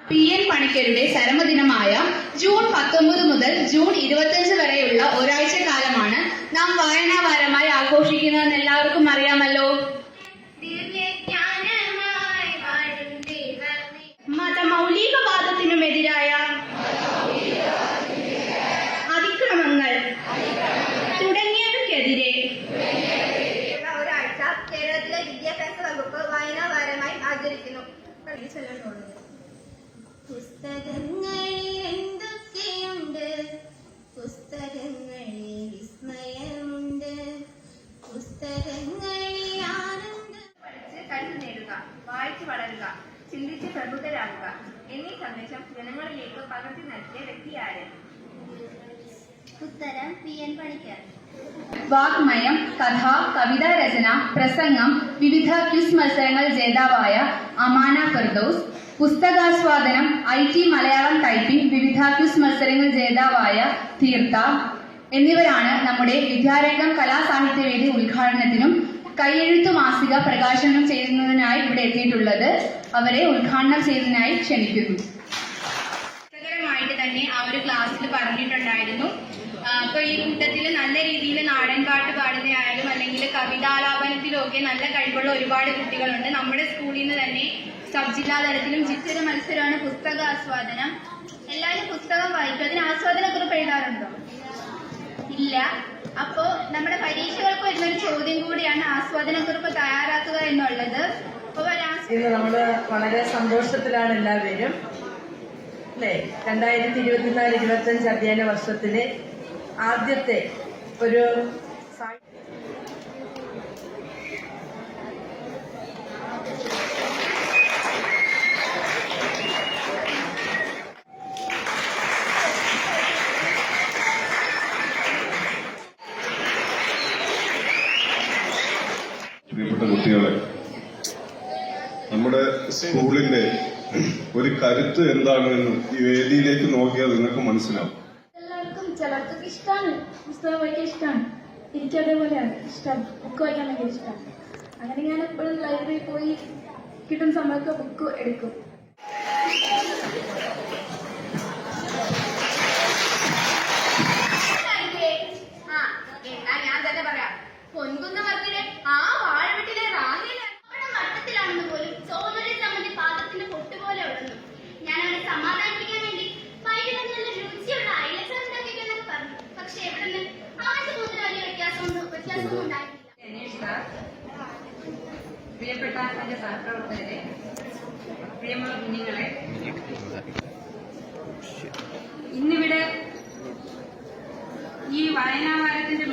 PN പണിക്കരുടെ ചരമദിനമായ June 19 മുതൽ June 25 വരെയുള്ള ഒരാഴ്ച കാലമാണ് നാം വായനാവാരമായി ആഘോഷിക്കുന്നതെന്ന് എല്ലാവർക്കും അറിയാമല്ലോ. മതമൗലികവാദത്തിനുമെതിരായ അതിക്രമങ്ങൾ തുടങ്ങിയവയ്ക്കെതിരെ ഒരാഴ്ച കേരളത്തിലെ വിദ്യാഭ്യാസ വകുപ്പ് വായനാവാരമായി ആചരിക്കുന്നു. പുസ്തകങ്ങളിൽ എന്തൊക്കെയുണ്ട്, പുസ്തകങ്ങളിൽ വിസ്മയമുണ്ട്, പുസ്തകങ്ങളിൽ ആനന്ദം. പഠിച്ച് കഴിവ് നേടുക, വായിച്ചു വളരുക, ചിന്തിച്ച് പ്രബുദ്ധരാകുക എന്നീ സന്ദേശം ജനങ്ങളിലേക്ക് പകർത്തി നൽകിയ വ്യക്തിയാര്? ഉത്തരം PN പണിക്കർ. വാഗ്മയം, കഥ, കവിതാ രചന, പ്രസംഗം, വിവിധ ക്വിസ് മത്സരങ്ങൾ ജേതാവായ അമാന ഫിർദൌസ്, പുസ്തകാസ്വാദനം, IT മലയാളം ടൈപ്പിംഗ്, വിവിധ ക്വിസ് മത്സരങ്ങൾ ജേതാവായ തീർത്ഥ എന്നിവരാണ് നമ്മുടെ വിദ്യാരംഗം കലാസാഹിത്യവേദി ഉദ്ഘാടനത്തിനും കൈയെഴുത്തു മാസിക പ്രകാശനം ചെയ്യുന്നതിനായി ഇവിടെ എത്തിയിട്ടുള്ളത്. അവരെ ഉദ്ഘാടനം ചെയ്യുന്നതിനായി ക്ഷണിക്കുന്നു. രസകരമായിട്ട് തന്നെ ആ ഒരു ക്ലാസ്സിൽ പറഞ്ഞിട്ടുണ്ടായിരുന്നു. അപ്പൊ ഈ കൂട്ടത്തിൽ നല്ല രീതിയിൽ നാടൻ പാട്ട് പാടുന്നതായാലും അല്ലെങ്കിൽ കവിതാലാപനത്തിലും ഒക്കെ നല്ല കഴിവുള്ള ഒരുപാട് കുട്ടികളുണ്ട്. നമ്മുടെ സ്കൂളിൽ നിന്ന് തന്നെ സബ് ജില്ലാ തലത്തിലും ജില്ലയുടെ മത്സരമാണ് പുസ്തകാസ്വാദനം. എല്ലാവരും പുസ്തകം വായിക്കും. അതിന് ആസ്വാദനക്കുറിപ്പ് എഴുതാറുണ്ടോ? ഇല്ല. അപ്പോ നമ്മുടെ പരീക്ഷകൾക്ക് വരുന്നൊരു ചോദ്യം കൂടിയാണ് ആസ്വാദനക്കുറിപ്പ് തയ്യാറാക്കുക എന്നുള്ളത്. നമ്മള് വളരെ സന്തോഷത്തിലാണ് എല്ലാവരും അല്ലേ. 2024-25 അധ്യയന വർഷത്തിലെ ആദ്യത്തെ ഒരു പ്രിയപ്പെട്ട കുട്ടികളെ, നമ്മുടെ സ്കൂളിന്റെ ഒരു കരുത്ത് എന്താണെന്ന് ഈ വേദിയിലേക്ക് നോക്കിയാൽ നിങ്ങൾക്ക് മനസ്സിലാവും. എല്ലാവർക്കും ചിലർക്കൊക്കെ ഇഷ്ടമാണ് പുസ്തകം വായിക്കാൻ, ഇഷ്ടമാണ്. എനിക്ക് അതേപോലെയാണ് ഇഷ്ടം, ബുക്ക് വായിക്കാൻ ഭയങ്കര ഇഷ്ടമാണ്. അങ്ങനെ ഞാൻ എപ്പോഴും ലൈബ്രറിയിൽ പോയി കിട്ടുന്ന സമയത്ത് ബുക്ക് എടുക്കും. ഞാൻ തന്നെ പറയാം. പൊൻകുന്ന മർക്കിടെ ആ വാഴവെട്ടിലെ റാന്നിയിലെ മട്ടത്തിലാണെന്ന് പോലും സോമരി സംബന്ധി പാത്രത്തിന്റെ പൊട്ടുപോലെ ഉടന്നു. ഞാൻ അവനെ സമാധാനിപ്പിക്കാൻ വേണ്ടി വൈകിട്ട് നല്ല രുചിയുള്ള അയലച്ചെന്നൊക്കെ പറഞ്ഞു. പക്ഷെ എവിടെ നിന്ന് അവന്റെ മുന്നിൽ വലിയ വ്യത്യാസമൊന്നും ഉണ്ടായിട്ടില്ല. പ്രിയപ്പെട്ട എന്റെ സഹപ്രവർത്തകരെ, പ്രിയമുള്ള കുഞ്ഞുങ്ങളെ, ഇന്നിവിടെ ഈ വായനാവാരത്തിന്റെ